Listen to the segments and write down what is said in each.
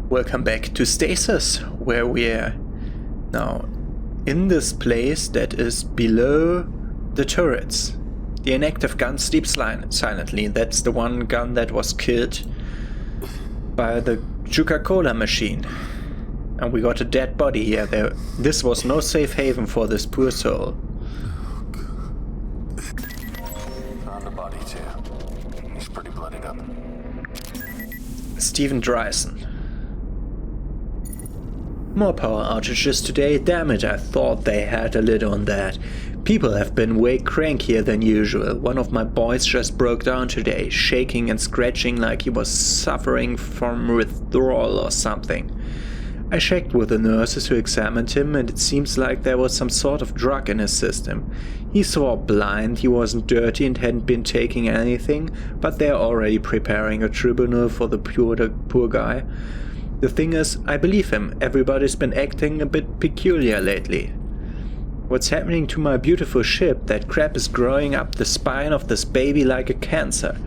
Welcome back to Stasis, where we're now in this place that is below the turrets. The inactive gun sleeps silently. That's the one gun that was killed by the Coca-Cola machine. And we got a dead body here. This was no safe haven for this poor soul. Found the body too. He's pretty bloodied up. Stephen Dryson. More power outages today. Damn it, I thought they had a lid on that. People have been way crankier than usual. One of my boys just broke down today, shaking and scratching like he was suffering from withdrawal or something. I checked with the nurses who examined him, and it seems like there was some sort of drug in his system. He saw blind, he wasn't dirty and hadn't been taking anything, but they're already preparing a tribunal for the poor guy. The thing is, I believe him. Everybody's been acting a bit peculiar lately. What's happening to my beautiful ship? That crap is growing up the spine of this baby like a cancer.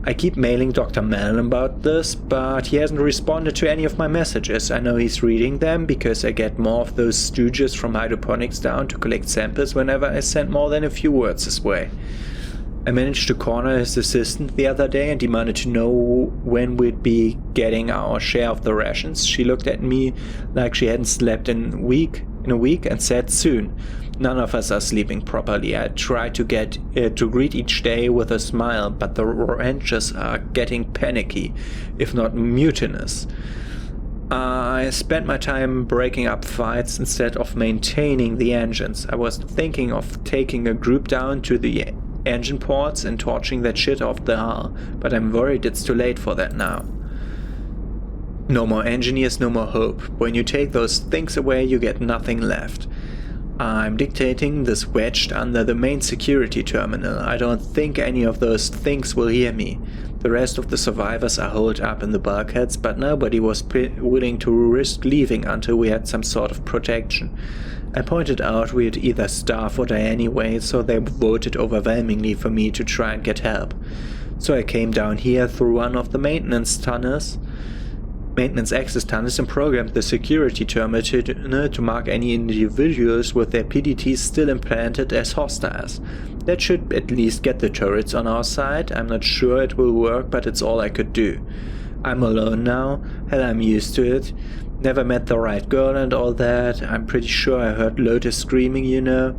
I keep mailing Dr. Mellon about this, but he hasn't responded to any of my messages. I know he's reading them because I get more of those stooges from hydroponics down to collect samples whenever I send more than a few words his way. I managed to corner his assistant the other day and demanded to know when we'd be getting our share of the rations. She looked at me like she hadn't slept in a week and said soon. None of us are sleeping properly. I try to greet each day with a smile, but the wrenches are getting panicky, if not mutinous. I spent my time breaking up fights instead of maintaining the engines. I was thinking of taking a group down to the engine ports and torching that shit off the hull, but I'm worried it's too late for that now. No more engineers, no more hope. When you take those things away, you get nothing left. I'm dictating this wedged under the main security terminal. I don't think any of those things will hear me. The rest of the survivors are holed up in the bulkheads, but nobody was willing to risk leaving until we had some sort of protection. I pointed out we'd either starve or die anyway, so they voted overwhelmingly for me to try and get help. So I came down here through one of the maintenance access tunnels, and programmed the security terminal to mark any individuals with their PDTs still implanted as hostiles. That should at least get the turrets on our side. I'm not sure it will work, but it's all I could do. I'm alone now. Hell, I'm used to it. Never met the right girl and all that. I'm pretty sure I heard Lotus screaming, you know.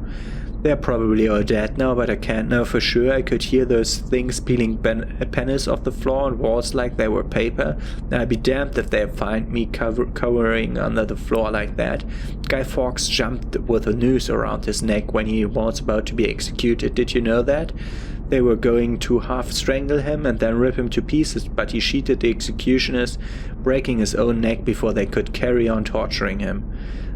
They're probably all dead now, but I can't know for sure. I could hear those things peeling pennies off the floor and walls like they were paper. I'd be damned if they find me cowering under the floor like that. Guy Fawkes jumped with a noose around his neck when he was about to be executed. Did you know that? They were going to half strangle him and then rip him to pieces, but he cheated the executioners, breaking his own neck before they could carry on torturing him.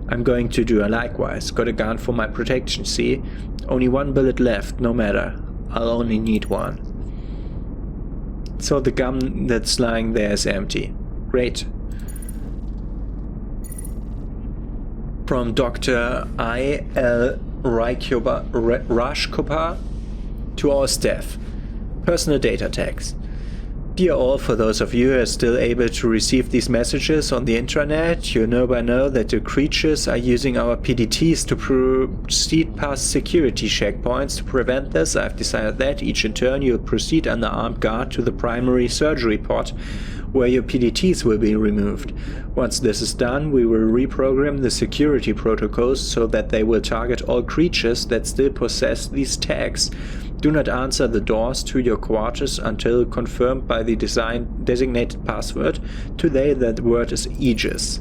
I'm going to do likewise. Got a gun for my protection, see? Only one bullet left, no matter. I'll only need one. So the gun that's lying there is empty. Great. From Dr. I.L. Rashkopar to our staff. Personal data tags. Dear all, for those of you who are still able to receive these messages on the intranet, you know by now that the creatures are using our PDTs to proceed past security checkpoints. To prevent this, I've decided that each in turn you'll proceed under armed guard to the primary surgery pod, where your PDTs will be removed. Once this is done, we will reprogram the security protocols so that they will target all creatures that still possess these tags. Do not answer the doors to your quarters until confirmed by the designated password. Today that word is Aegis.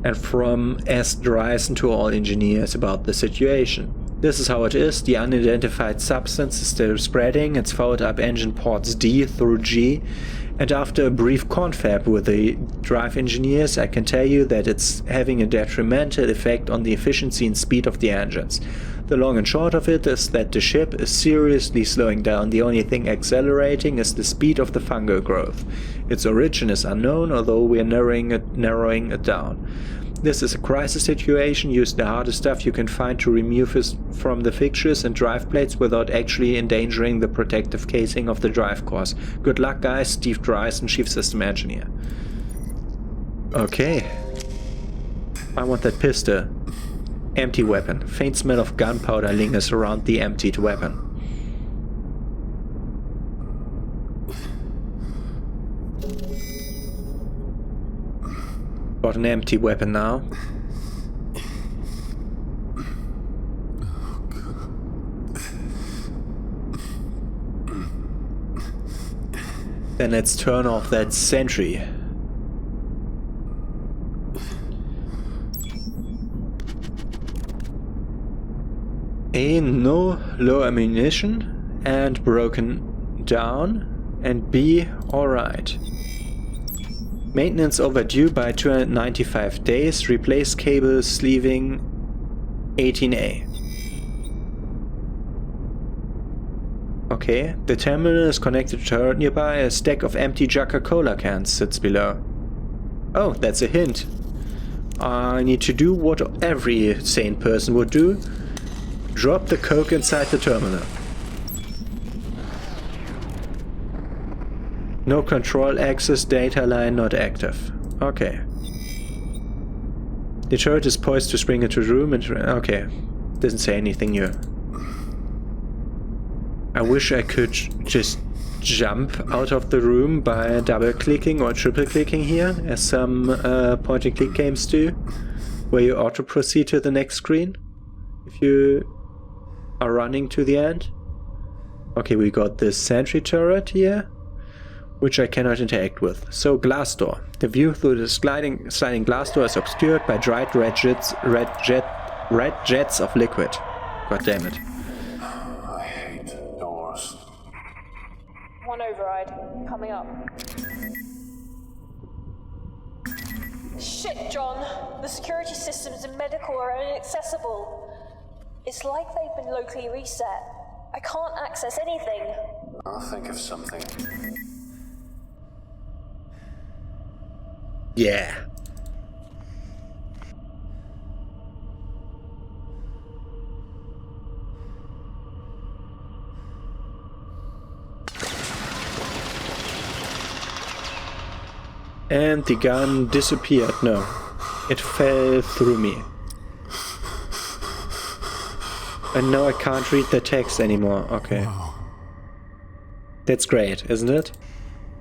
And from S. Dryson to all engineers about the situation. This is how it is. The unidentified substance is still spreading. It's fouled up engine ports D through G. And after a brief confab with the drive engineers, I can tell you that it's having a detrimental effect on the efficiency and speed of the engines. The long and short of it is that the ship is seriously slowing down. The only thing accelerating is the speed of the fungal growth. Its origin is unknown, although we are narrowing it down. This is a crisis situation. Use the hardest stuff you can find to remove it from the fixtures and drive plates without actually endangering the protective casing of the drive cores. Good luck, guys. Steve Dryson, Chief System Engineer. Okay. I want that pistol. Empty weapon. Faint smell of gunpowder lingers around the emptied weapon. Got an empty weapon now. Then let's turn off that sentry. A, no low ammunition and broken down, and B, alright. Maintenance overdue by 295 days, replace cable sleeving 18A. Okay, the terminal is connected to turret nearby, a stack of empty Coca-Cola cans sits below. Oh, that's a hint. I need to do what every sane person would do. Drop the Coke inside the terminal. No control access, data line not active. Okay. The turret is poised to spring into the room and... Okay. Doesn't say anything new. I wish I could just jump out of the room by double clicking or triple clicking here, as some point and click games do, where you auto proceed to the next screen if you are running to the end. Okay, we got this sentry turret here, which I cannot interact with. So, glass door. The view through the sliding glass door is obscured by dried red jets of liquid. God damn it. I hate doors. One override. Coming up. Shit, John. The security systems in medical are inaccessible. It's like they've been locally reset. I can't access anything. I'll think of something. Yeah. And the gun disappeared. No, it fell through me. And now I can't read the text anymore. Okay. That's great, isn't it?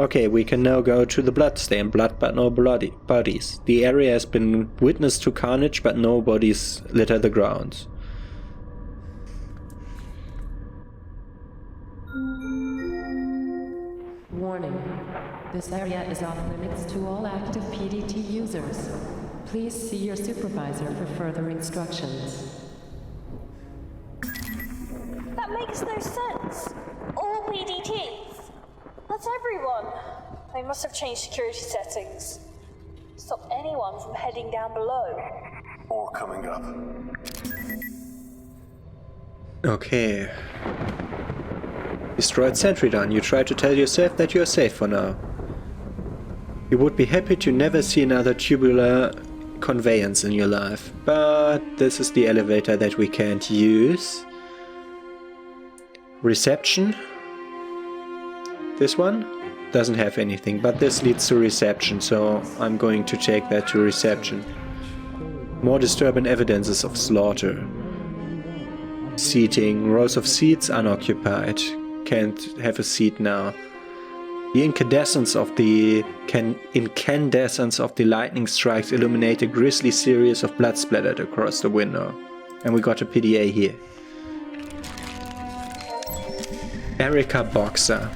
Okay, we can now go to the bloodstain. Blood but no bloody bodies. The area has been witness to carnage, but no bodies litter the grounds. Warning. This area is off limits to all active PDT users. Please see your supervisor for further instructions. That makes no sense. All PDTs. That's everyone. They must have changed security settings. Stop anyone from heading down below. More coming up. Okay. Destroyed sentry done. You try to tell yourself that you are safe for now. You would be happy to never see another tubular conveyance in your life. But this is the elevator that we can't use. Reception. This one doesn't have anything, but this leads to reception, so I'm going to take that to reception. More disturbing evidences of slaughter. Seating. Rows of seats unoccupied. Can't have a seat now. The incandescence of the lightning strikes illuminate a grisly series of blood splattered across the window. And we got a PDA here. Erica Boxer.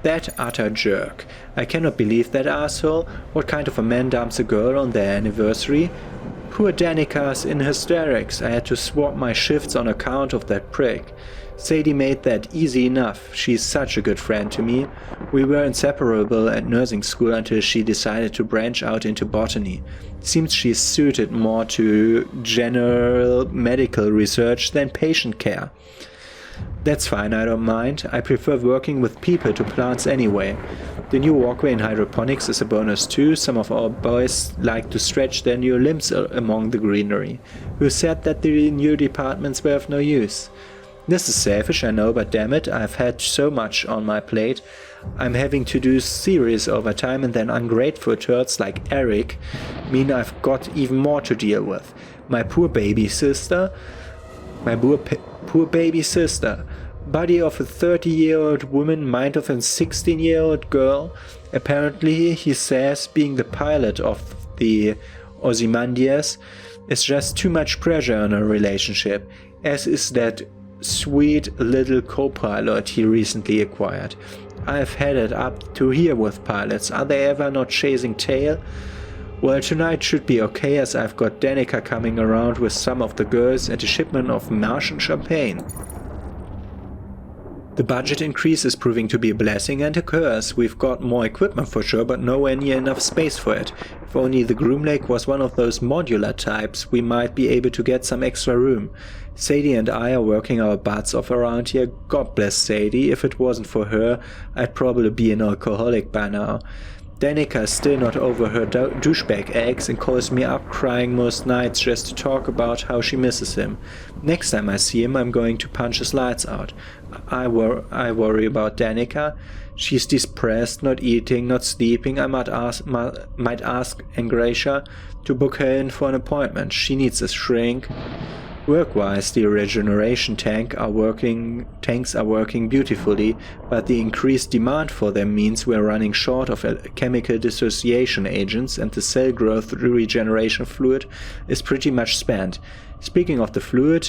That utter jerk. I cannot believe that asshole. What kind of a man dumps a girl on their anniversary? Poor Danica's in hysterics. I had to swap my shifts on account of that prick. Sadie made that easy enough. She's such a good friend to me. We were inseparable at nursing school until she decided to branch out into botany. Seems she's suited more to general medical research than patient care. That's fine, I don't mind. I prefer working with people to plants anyway. The new walkway in hydroponics is a bonus too. Some of our boys like to stretch their new limbs among the greenery. Who said that the new departments were of no use? This is selfish, I know, but damn it, I've had so much on my plate. I'm having to do series over time, and then ungrateful turds like Eric mean I've got even more to deal with. My poor baby sister, body of a 30-year-old woman, mind of a 16-year-old girl. Apparently, he says, being the pilot of the Ozymandias is just too much pressure on a relationship, as is that sweet little co-pilot he recently acquired. I've had it up to here with pilots. Are they ever not chasing tail? Well, tonight should be okay, as I've got Danica coming around with some of the girls and a shipment of Martian champagne. The budget increase is proving to be a blessing and a curse. We've got more equipment for sure, but nowhere near enough space for it. If only the Groomlake was one of those modular types, we might be able to get some extra room. Sadie and I are working our butts off around here. God bless Sadie. If it wasn't for her, I'd probably be an alcoholic by now. Danica is still not over her douchebag eggs and calls me up crying most nights just to talk about how she misses him. Next time I see him, I'm going to punch his lights out. I worry about Danica. She's depressed, not eating, not sleeping. I might ask Engracia to book her in for an appointment. She needs a shrink. Work-wise, the regeneration tanks are working beautifully, but the increased demand for them means we're running short of chemical dissociation agents, and the cell growth regeneration fluid is pretty much spent. Speaking of the fluid,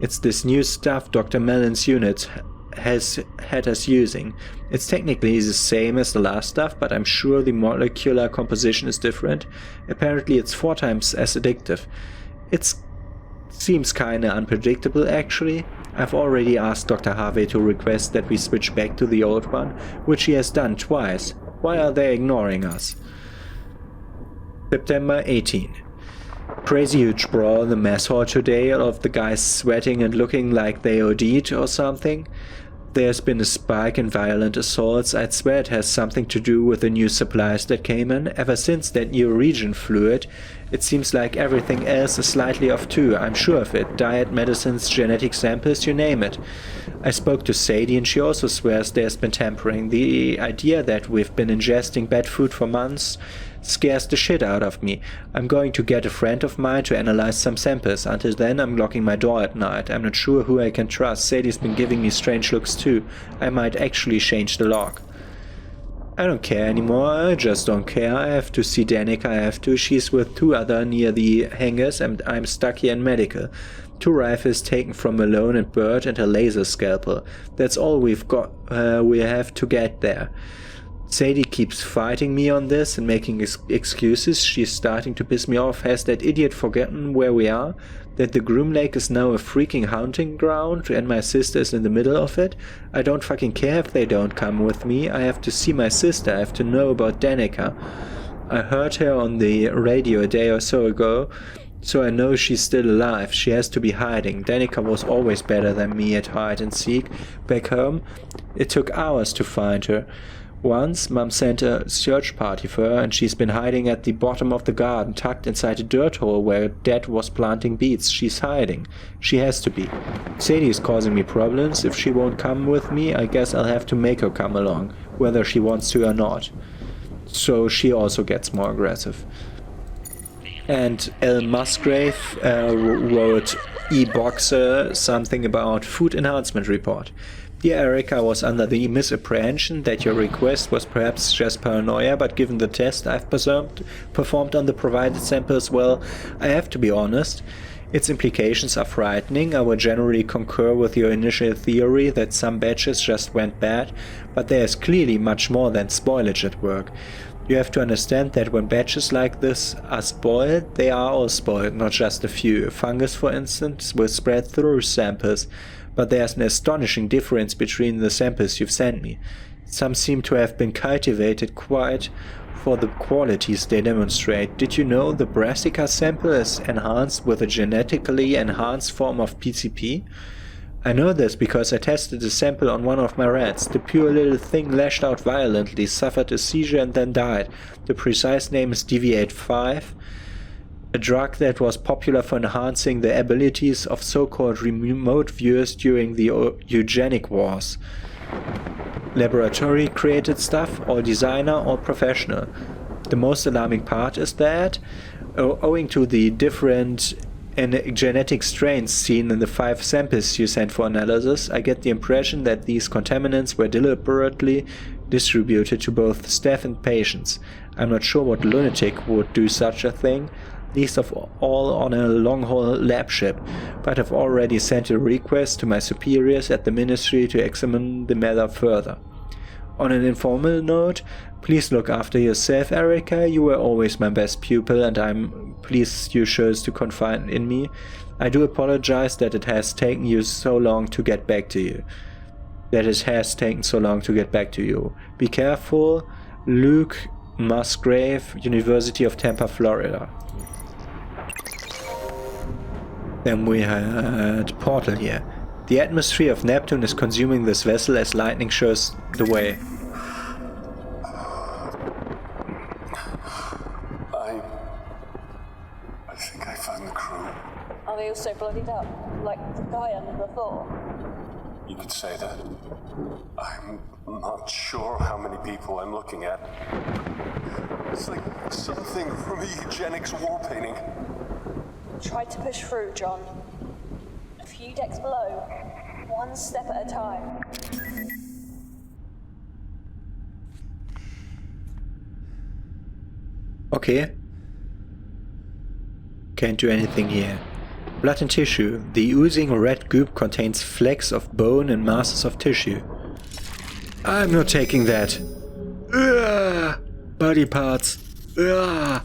it's this new stuff Dr. Mellon's unit has had us using. It's technically the same as the last stuff, but I'm sure the molecular composition is different. Apparently it's 4 times as addictive. It seems kinda unpredictable actually. I've already asked Dr. Harvey to request that we switch back to the old one, which he has done twice. Why are they ignoring us? September 18. Crazy huge brawl in the mess hall today, all of the guys sweating and looking like they OD'd or something. There's been a spike in violent assaults. I'd swear it has something to do with the new supplies that came in. Ever since that new region fluid, it seems like everything else is slightly off too. I'm sure of it. Diet, medicines, genetic samples, you name it. I spoke to Sadie and she also swears there's been tampering. The idea that we've been ingesting bad food for months scares the shit out of me. I'm going to get a friend of mine to analyze some samples. Until then, I'm locking my door at night. I'm not sure who I can trust. Sadie's been giving me strange looks too. I might actually change the lock. I don't care anymore. I just don't care. I have to see Danica. I have to. She's with 2 other near the hangars and I'm stuck here in medical. 2 rifles taken from Malone and Bird and a laser scalpel. That's all we've got. We have to get there. Sadie keeps fighting me on this and making excuses. She's starting to piss me off. Has that idiot forgotten where we are? That the Groomlake is now a freaking hunting ground and my sister is in the middle of it? I don't fucking care if they don't come with me. I have to see my sister. I have to know about Danica. I heard her on the radio a day or so ago, so I know she's still alive. She has to be hiding. Danica was always better than me at hide and seek. Back home, it took hours to find her. Once, Mum sent a search party for her and she's been hiding at the bottom of the garden, tucked inside a dirt hole where Dad was planting beets. She's hiding. She has to be. Sadie is causing me problems. If she won't come with me, I guess I'll have to make her come along, whether she wants to or not. So she also gets more aggressive. And L. Musgrave wrote E-Boxer something about food enhancement report. Dear Eric, I was under the misapprehension that your request was perhaps just paranoia, but given the test I've performed on the provided samples, well, I have to be honest. Its implications are frightening. I would generally concur with your initial theory that some batches just went bad, but there is clearly much more than spoilage at work. You have to understand that when batches like this are spoiled, they are all spoiled, not just a few. Fungus, for instance, will spread through samples. But there's an astonishing difference between the samples you've sent me. Some seem to have been cultivated quite for the qualities they demonstrate. Did you know the brassica sample is enhanced with a genetically enhanced form of PCP? I know this because I tested a sample on one of my rats. The poor little thing lashed out violently, suffered a seizure and then died. The precise name is Deviate-5, a drug that was popular for enhancing the abilities of so-called remote viewers during the eugenic wars. Laboratory created stuff, all designer, all professional. The most alarming part is that, owing to the different genetic strains seen in the 5 samples you sent for analysis, I get the impression that these contaminants were deliberately distributed to both staff and patients. I'm not sure what lunatic would do such a thing, least of all on a long-haul lab ship, but I've already sent a request to my superiors at the Ministry to examine the matter further. On an informal note, please look after yourself, Erica. You were always my best pupil and I'm pleased you chose to confide in me. I do apologize that it has taken you so long to get back to you. Be careful. Luke Musgrave, University of Tampa, Florida. Then we had Portal here. The atmosphere of Neptune is consuming this vessel as lightning shows the way. I think I found the crew. Are they also bloodied up, like the guy under the floor? You could say that. I'm not sure how many people I'm looking at. It's like something from a eugenics war painting. Try to push through, John. A few decks below, one step at a time. Okay. Can't do anything here. Blood and tissue. The oozing red goop contains flecks of bone and masses of tissue. I'm not taking that. Ugh! Body parts. Ugh!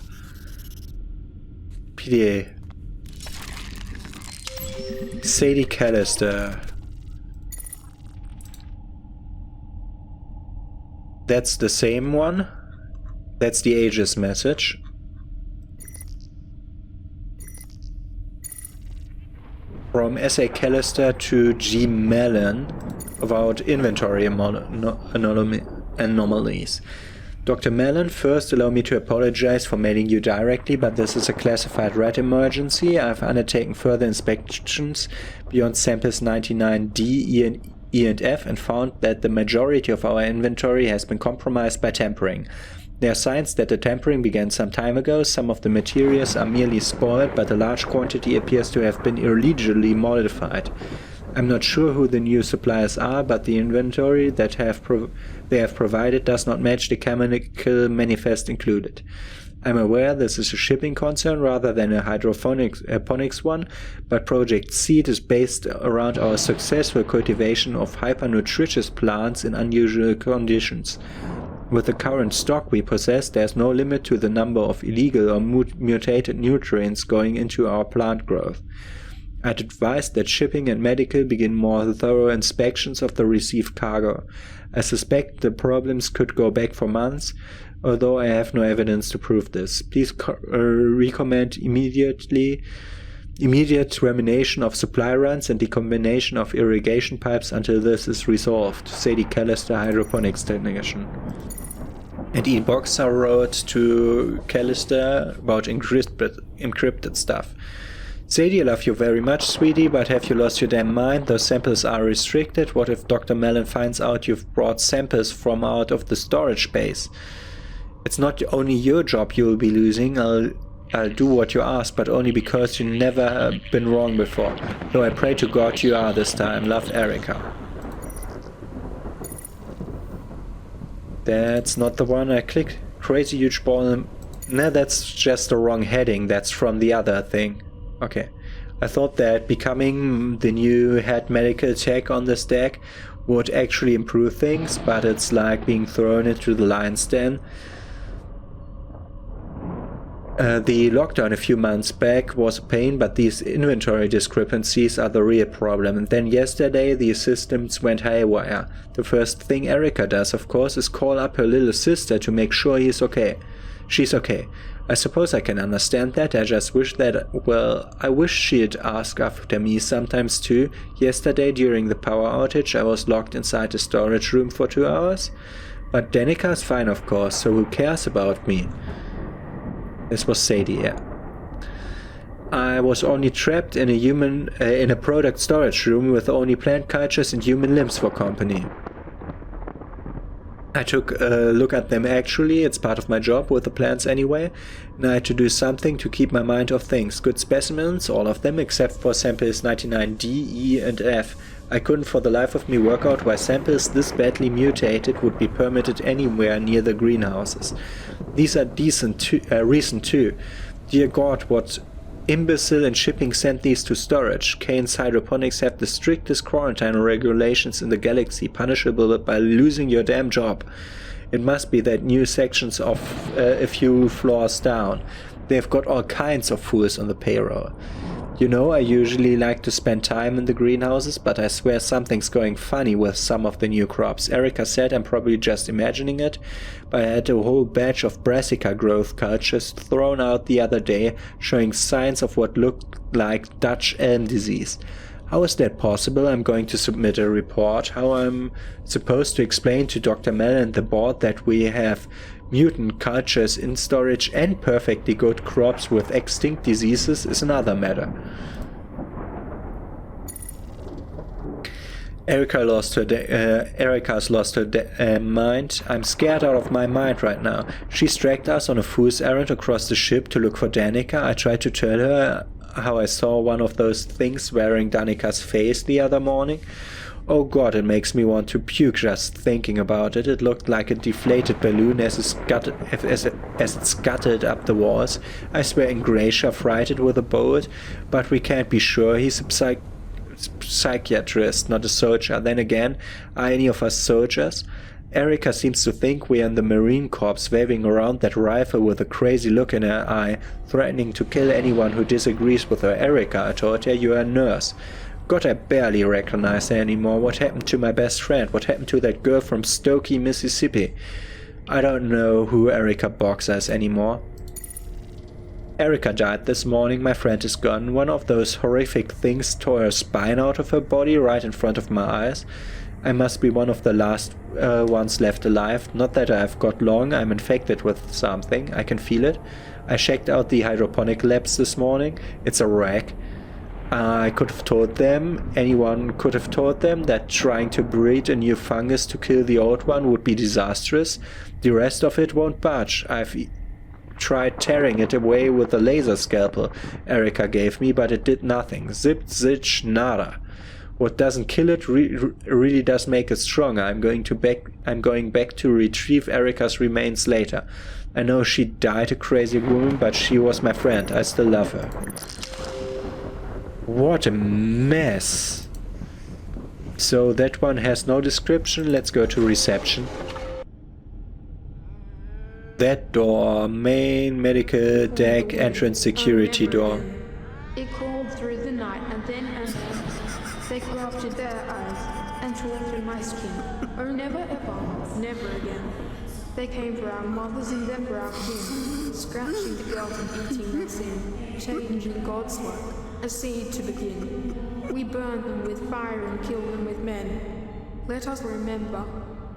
PDA. Sadie Callister. That's the same one. That's the Aegis message. From S.A. Callister to G. Mellon about inventory anomalies. Dr. Mellon, first allow me to apologize for mailing you directly, but this is a classified rat emergency. I've undertaken further inspections beyond samples 99D, E and F and found that the majority of our inventory has been compromised by tampering. There are signs that the tampering began some time ago. Some of the materials are merely spoiled, but a large quantity appears to have been illegally modified. I'm not sure who the new suppliers are, but the inventory that they have provided does not match the chemical manifest included. I'm aware this is a shipping concern rather than a hydroponics one, but Project Seed is based around our successful cultivation of hyper-nutritious plants in unusual conditions. With the current stock we possess, there's no limit to the number of illegal or mutated nutrients going into our plant growth. I'd advise that shipping and medical begin more thorough inspections of the received cargo. I suspect the problems could go back for months, although I have no evidence to prove this. Please recommend immediate termination of supply runs and decombination of irrigation pipes until this is resolved. Sadie Callister, hydroponics technician. And Ian Boxer wrote to Callister about encrypted stuff. Sadie, I love you very much, sweetie, but have you lost your damn mind? Those samples are restricted. What if Dr. Mellon finds out you've brought samples from out of the storage space? It's not only your job you'll be losing. I'll do what you ask, but only because you've never been wrong before. Though I pray to God you are this time. Love, Erica. That's not the one I clicked. Crazy huge ball. No, that's just the wrong heading. That's from the other thing. Okay. I thought that becoming the new head medical tech on this deck would actually improve things, but it's like being thrown into the lion's den. The lockdown a few months back was a pain, but these inventory discrepancies are the real problem. And then yesterday the systems went haywire. The first thing Erica does, of course, is call up her little sister to make sure she's okay. I suppose I can understand that. I just wish that, well, I wish she'd ask after me sometimes too. Yesterday during the power outage I was locked inside the storage room for 2 hours. But Danika's fine of course, so who cares about me? This was Sadie, yeah. I was only trapped in a product storage room with only plant cultures and human limbs for company. I took a look at them actually, it's part of my job with the plants anyway, and I had to do something to keep my mind off things. Good specimens, all of them, except for samples 99D, E and F. I couldn't for the life of me work out why samples this badly mutated would be permitted anywhere near the greenhouses. These are recent too. Dear God, what imbecile in shipping sent these to storage? Kane's hydroponics have the strictest quarantine regulations in the galaxy, punishable by losing your damn job. It must be that new sections of a few floors down. They've got all kinds of fools on the payroll. You know, I usually like to spend time in the greenhouses, but I swear something's going funny with some of the new crops. Erica said I'm probably just imagining it, but I had a whole batch of brassica growth cultures thrown out the other day, showing signs of what looked like Dutch elm disease. How is that possible? I'm going to submit a report. How I'm supposed to explain to Dr. Mel and the board that we have mutant cultures in storage and perfectly good crops with extinct diseases is another matter. Erica's lost her mind. I'm scared out of my mind right now. She's dragged us on a fool's errand across the ship to look for Danica. I tried to tell her how I saw one of those things wearing Danica's face the other morning. Oh God, it makes me want to puke just thinking about it. It looked like a deflated balloon as it scuttled up the walls. I swear Ingratia fried it with a bolt, but we can't be sure. He's a psychiatrist, not a soldier. Then again, are any of us soldiers? Erica seems to think we're in the Marine Corps, waving around that rifle with a crazy look in her eye, threatening to kill anyone who disagrees with her. Erica, I told her, you're a nurse. God, I barely recognize her anymore. What happened to my best friend? What happened to that girl from Stokey, Mississippi? I don't know who Erica Boxer is anymore. Erica died this morning. My friend is gone. One of those horrific things tore her spine out of her body right in front of my eyes. I must be one of the last ones left alive. Not that I've got long. I'm infected with something. I can feel it. I checked out the hydroponic labs this morning. It's a wreck. I could have told them, anyone could have told them, that trying to breed a new fungus to kill the old one would be disastrous. The rest of it won't budge. I've tried tearing it away with the laser scalpel Erica gave me, but it did nothing. Zip, zitch, nada. What doesn't kill it really does make it stronger. I'm going back to retrieve Erica's remains later. I know she died a crazy woman, but she was my friend. I still love her. What a mess. So that one has no description. Let's go to reception. That door, main medical deck entrance security door. It crawled through the night and then entered. They grafted their eyes and tore through my skin. Oh, never ever, never again. They came for our mothers in their brow kin, scratching the girls and eating their sin, changing God's work, a seed to begin. We burn them with fire and kill them with men. Let us remember,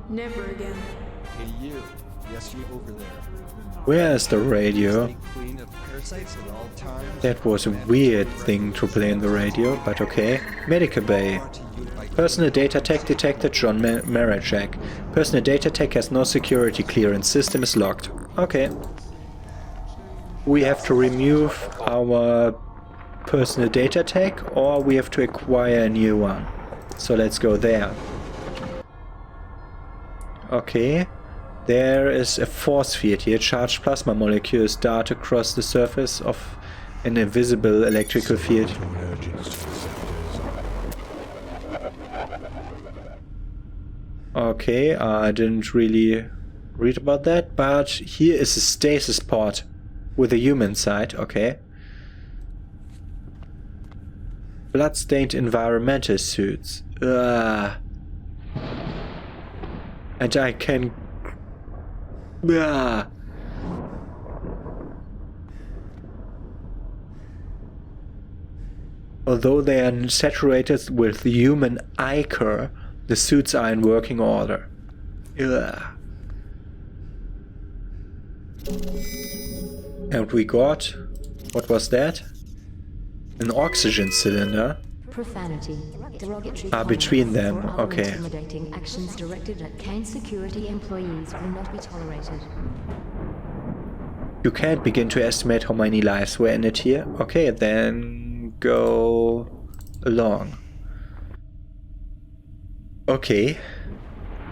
never again. Hey you, yes you over there. Where is the radio? Stay clean of parasites at all times. That was a weird thing to play in the radio, but okay. Medical bay. Personal data tech detected John Maracheck. Personal data tech has no security clearance. System is locked. Okay. We have to remove our personal data tech, or we have to acquire a new one. So let's go there. Okay. There is a force field here. Charged plasma molecules dart across the surface of an invisible electrical field. Okay, I didn't really read about that, but here is a stasis pod with a human side. Okay. Bloodstained environmental suits. And I can... Although they are saturated with human ichor, the suits are in working order. Ugh. And we got... what was that? An oxygen cylinder. Profanity, derogatory Between them, comments, or other okay. intimidating actions directed at Kane security employees will not be tolerated. You can't begin to estimate how many lives were in it here. Okay, then go along. Okay.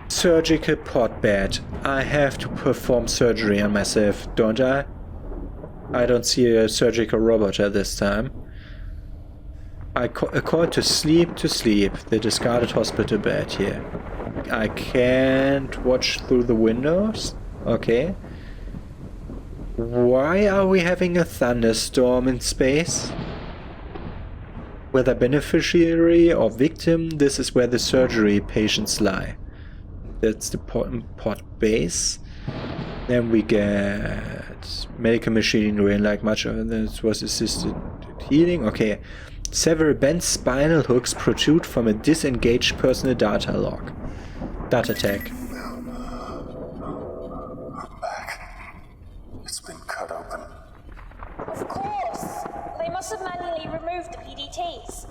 Surgical pod bed. I have to perform surgery on myself, don't I? I don't see a surgical robot at this time. A call to sleep, the discarded hospital bed here. I can't watch through the windows. Okay. Why are we having a thunderstorm in space? Whether beneficiary or victim, this is where the surgery patients lie. That's the pod base. Then we get medical machinery, and like much of this was assisted healing. Okay. Several bent spinal hooks protrude from a disengaged personal data log. Data tag. I'm back. It's been cut open. Of course! They must have manually removed the PDTs.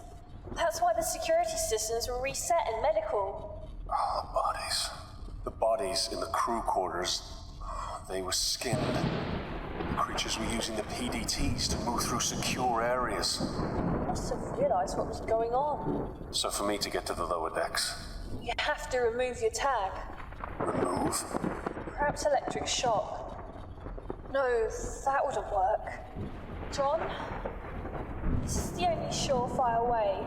That's why the security systems were reset in medical. Oh, the bodies. The bodies in the crew quarters. They were skinned. The creatures were using the PDTs to move through secure areas. Must have realized what was going on. So for me to get to the lower decks, You have to remove your tag. remove? Perhaps electric shock. No, that wouldn't work. John? This is the only surefire way.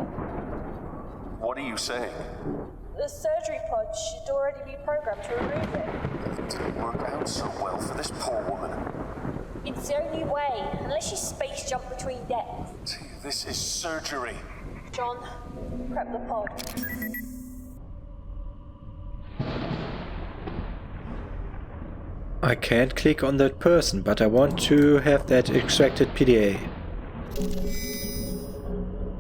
What are you saying? The surgery pod should already be programmed to remove it. It didn't work out so well for this poor woman. It's the only way, unless you space jump between decks. This is surgery. John, prep the pod. I can't click on that person, but I want to have that extracted PDA.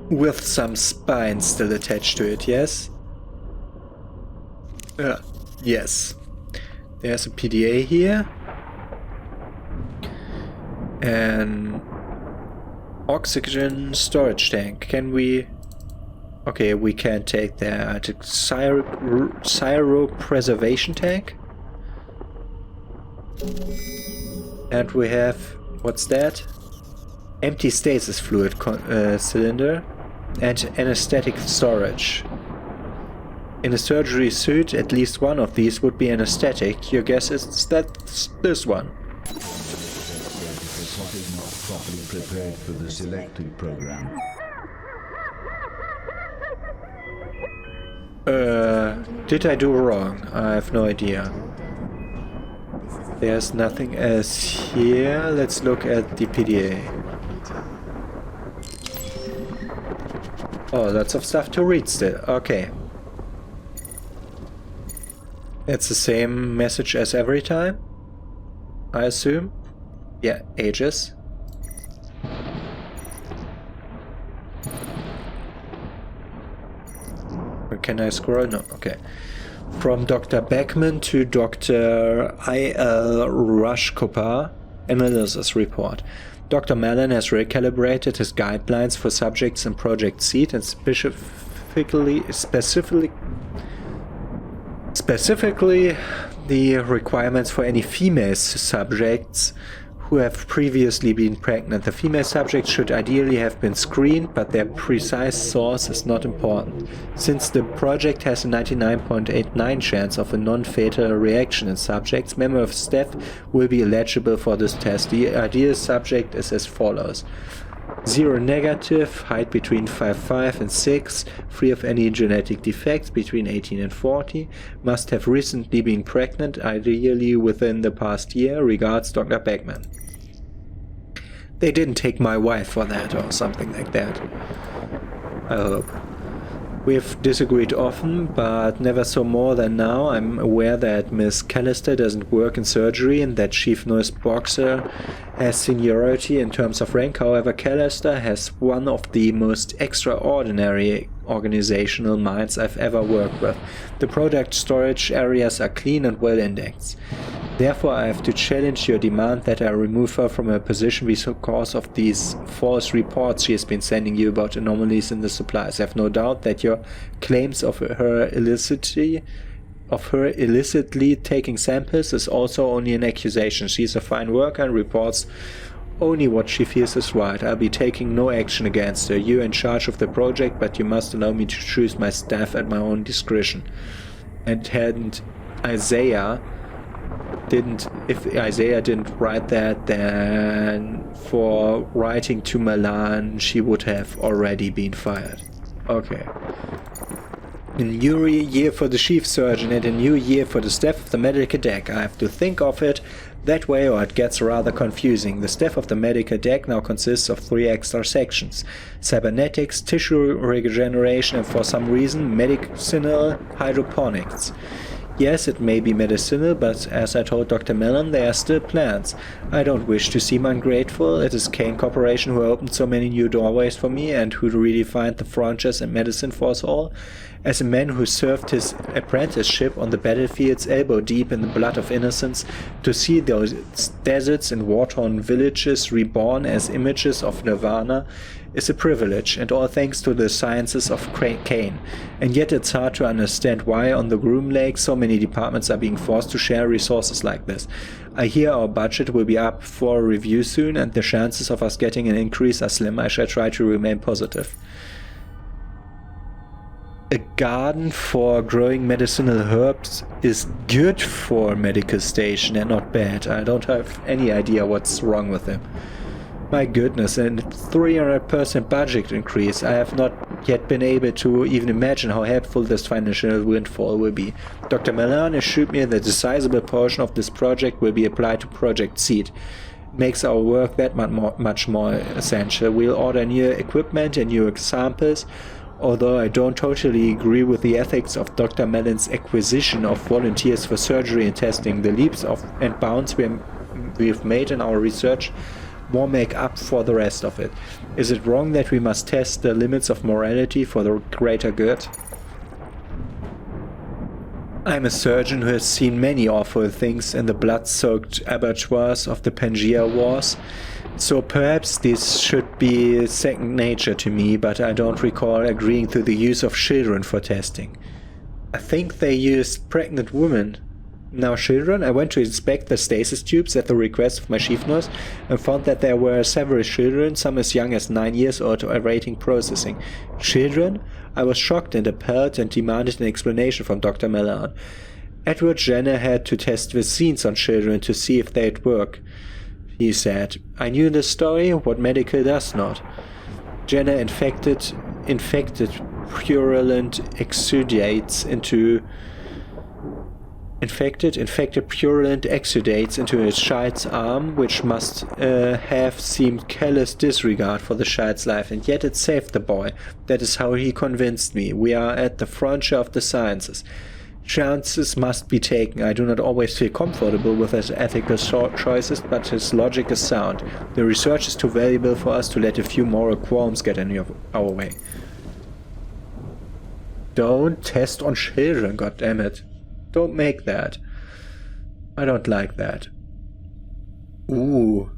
With some spine still attached to it, yes? Yes. There's a PDA here. An oxygen storage tank. Can we... Okay, we can't take that. Cryopreservation tank. And we have... what's that? Empty stasis fluid cylinder. And anesthetic storage. In a surgery suit, at least one of these would be anesthetic. Your guess is that's this one. Not properly prepared for the selected program. Did I do wrong? I have no idea. There's nothing else here. Let's look at the PDA. Oh, lots of stuff to read still. Okay. It's the same message as every time, I assume. Yeah, ages. Can I scroll? No, okay. From Dr. Beckman to Dr. I.L. Rushkopar, analysis report. Dr. Mellon has recalibrated his guidelines for subjects in Project Seed and specifically the requirements for any female subjects who have previously been pregnant. The female subjects should ideally have been screened, but their precise source is not important. Since the project has a 99.89% chance of a non-fatal reaction in subjects, members of staff will be eligible for this test. The ideal subject is as follows. 0 negative, height between 5'5" and 6, free of any genetic defects, between 18 and 40, must have recently been pregnant, ideally within the past year. Regards, Dr. Beckman. They didn't take my wife for that or something like that. I hope. We've disagreed often, but never so more than now. I'm aware that Miss Callister doesn't work in surgery and that Chief Nurse Boxer has seniority in terms of rank. However, Callister has one of the most extraordinary organizational minds I've ever worked with. The product storage areas are clean and well indexed. Therefore, I have to challenge your demand that I remove her from her position because of these false reports she has been sending you about anomalies in the supplies. I have no doubt that your claims of her illicitly taking samples is also only an accusation. She is a fine worker and reports only what she feels is right. I'll be taking no action against her. You're in charge of the project, but you must allow me to choose my staff at my own discretion. And if Isaiah didn't write that, then for writing to Milan, she would have already been fired. Okay. A new year for the chief surgeon and a new year for the staff of the medical deck. I have to think of it that way or it gets rather confusing. The staff of the medical deck now consists of 3 extra sections: cybernetics, tissue regeneration, and for some reason medicinal hydroponics. Yes, it may be medicinal, but as I told Dr. Mellon, they are still plants. I don't wish to seem ungrateful. It is Kane Corporation who opened so many new doorways for me and who redefined the frontiers in medicine for us all. As a man who served his apprenticeship on the battlefields elbow deep in the blood of innocence, to see those deserts and war-torn villages reborn as images of nirvana is a privilege, and all thanks to the sciences of Kane. And yet it's hard to understand why on the Groomlake so many departments are being forced to share resources like this. I hear our budget will be up for review soon, and the chances of us getting an increase are slim. I shall try to remain positive. A garden for growing medicinal herbs is good for medical station and not bad. I don't have any idea what's wrong with them. My goodness, and 300% budget increase. I have not yet been able to even imagine how helpful this financial windfall will be. Dr. Milan assured me that a sizable portion of this project will be applied to Project Seed. Makes our work that much more essential. We'll order new equipment and new samples. Although I don't totally agree with the ethics of Dr. Mellon's acquisition of volunteers for surgery and testing, the leaps and bounds we've made in our research more make up for the rest of it. Is it wrong that we must test the limits of morality for the greater good? I'm a surgeon who has seen many awful things in the blood-soaked abattoirs of the Pangea Wars. So perhaps this should be second nature to me, but I don't recall agreeing to the use of children for testing. I think they used pregnant women. Now children? I went to inspect the stasis tubes at the request of my chief nurse and found that there were several children, some as young as 9 years old, awaiting processing. Children? I was shocked and appalled and demanded an explanation from Dr. Milan. Edward Jenner had to test vaccines on children to see if they'd work. He said, I knew the story, what medical does not. Jenner infected purulent exudates into his child's arm, which must have seemed careless disregard for the child's life, and yet it saved the boy. That is how he convinced me. We are at the frontier of the sciences. Chances must be taken. I do not always feel comfortable with his ethical choices, but his logic is sound. The research is too valuable for us to let a few moral qualms get in our way. Don't test on children, goddammit. Don't make that. I don't like that. Ooh,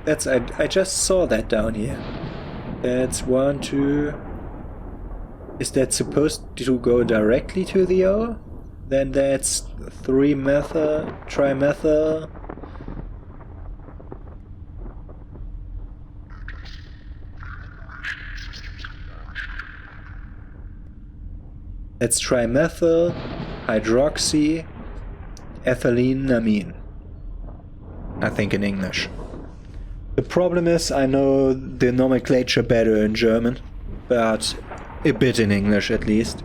I just saw that down here. That's 1, 2... Is that supposed to go directly to the O? Then that's 3-methyl, That's trimethyl, hydroxy, ethylenamine. I think in English. The problem is I know the nomenclature better in German, but a bit in English at least.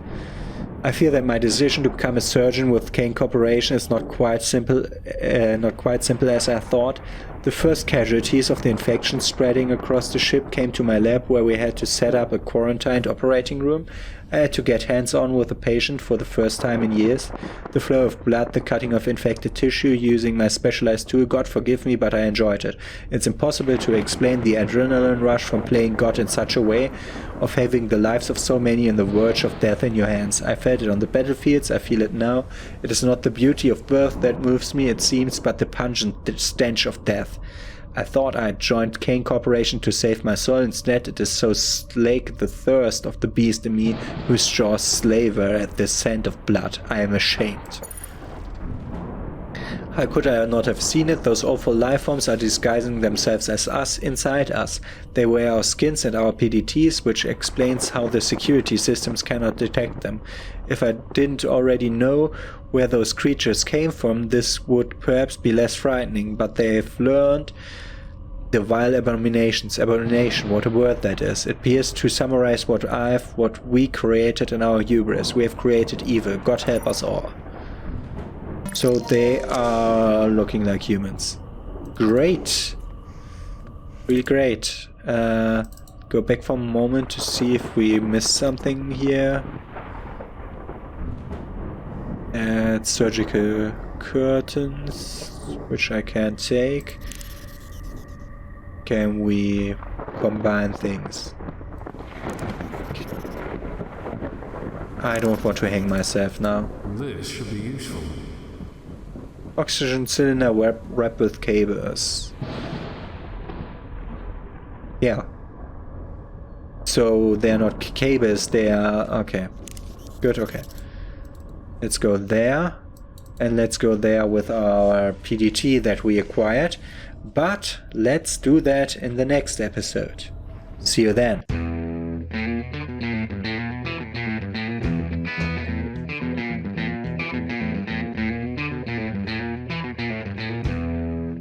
I feel that my decision to become a surgeon with Kane Corporation is not quite simple as I thought. The first casualties of the infection spreading across the ship came to my lab, where we had to set up a quarantined operating room. I had to get hands-on with the patient for the first time in years. The flow of blood, the cutting of infected tissue using my specialized tool, God forgive me, but I enjoyed it. It's impossible to explain the adrenaline rush from playing God in such a way, of having the lives of so many on the verge of death in your hands. I felt it on the battlefields, I feel it now. It is not the beauty of birth that moves me, it seems, but the pungent stench of death. I thought I had joined Kane Corporation to save my soul. Instead, it is so slake the thirst of the beast in me, whose jaws slaver at the scent of blood. I am ashamed. How could I not have seen it? Those awful lifeforms are disguising themselves as us, inside us. They wear our skins and our PDTs, which explains how the security systems cannot detect them. If I didn't already know where those creatures came from, this would perhaps be less frightening, but they've learned the vile abominations. Abomination, what a word that is. It appears to summarize what we created in our hubris. We have created evil. God help us all. So they are looking like humans. Great. Really great. Go back for a moment to see if we missed something here. Surgical curtains, which I can't take. Can we combine things? I don't want to hang myself now. This should be useful. Oxygen cylinder wrapped with cables. Yeah. So they're not cables, they are... okay. Good, okay. Let's go there. And let's go there with our PDT that we acquired. But let's do that in the next episode. See you then.